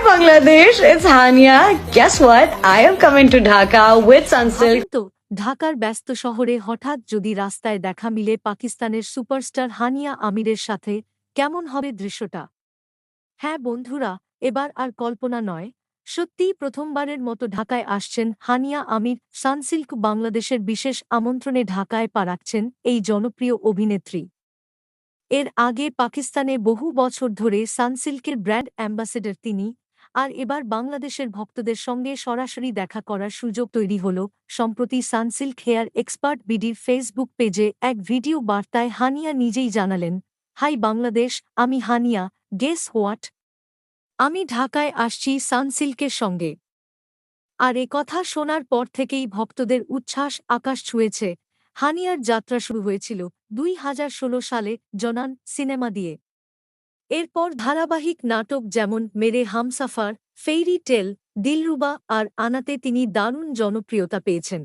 Bangladesh, it's Hania. Guess what? I am coming to Dhaka with Sunsilk. তো ঢাকার ব্যস্ত শহরে হঠাৎ যদি রাস্তায় দেখা মিলে পাকিস্তানের সুপারস্টার হানিয়া আমিরের সাথে কেমন হবে দৃশ্যটা? হ্যাঁ বন্ধুরা, এবার আর কল্পনা নয়, সত্যিই প্রথমবারের মতো ঢাকায় আসছেন হানিয়া আমির। সানসিল্ক বাংলাদেশের বিশেষ আমন্ত্রণে ঢাকায় পা রাখছেন এই জনপ্রিয় অভিনেত্রী। এর আগে পাকিস্তানে বহু বছর ধরে সানসিল্কের ব্র্যান্ড অ্যাম্বাসেডর তিনি, আর এবার বাংলাদেশের ভক্তদের সঙ্গে সরাসরি দেখা করার সুযোগ তৈরি হল। সম্প্রতি সানসিল্ক হেয়ার এক্সপার্ট বিডির ফেসবুক পেজে এক ভিডিও বার্তায় হানিয়া নিজেই জানালেন, হাই বাংলাদেশ, আমি হানিয়া, গেস হোয়াট, আমি ঢাকায় আসছি সানসিল্কের সঙ্গে। আর এ কথা শোনার পর থেকেই ভক্তদের উচ্ছ্বাস আকাশ ছুঁয়েছে। হানিয়ার যাত্রা শুরু হয়েছিল 2016 সালে জনান সিনেমা দিয়ে। এরপর ধারাবাহিক নাটক যেমন মেরে হামসাফার, ফেইরি টেল, দিলরুবা আর আনাতে তিনি দারুণ জনপ্রিয়তা পেয়েছেন।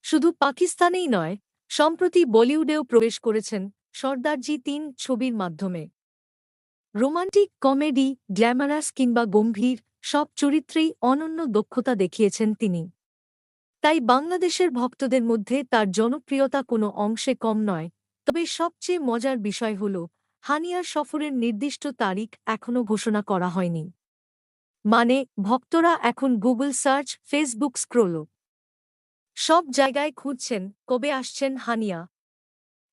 শুধু পাকিস্তানেই নয়, সম্প্রতি বলিউডেও প্রবেশ করেছেন সর্দারজি ৩ ছবির মাধ্যমে। রোমান্টিক, কমেডি, গ্ল্যামারাস কিংবা গম্ভীর সব চরিত্রেই অনন্য দক্ষতা দেখিয়েছেন তিনি। তাই বাংলাদেশের ভক্তদের মধ্যে তার জনপ্রিয়তা কোনো অংশে কম নয়। তবে সবচেয়ে মজার বিষয় হল, হানিয়ার সফরের নির্দিষ্ট তারিখ এখনও ঘোষণা করা হয়নি। মানে ভক্তরা এখন গুগল সার্চ, ফেসবুক স্ক্রোল, সব জায়গায় খুঁজছেন কবে আসছেন হানিয়া।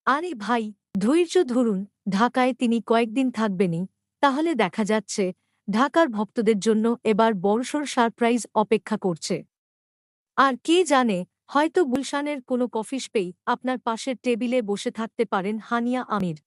আরে ভাই, ধৈর্য ধরুন, ঢাকায় তিনি কয়েকদিন থাকবেনই। তাহলে দেখা যাচ্ছে ঢাকার ভক্তদের জন্য এবার বড়সড় সারপ্রাইজ অপেক্ষা করছে। আর কে জানে, হয়তো গুলশানের কোনো কফি শপেই আপনার পাশের টেবিলে বসে থাকতে পারেন হানিয়া আমির।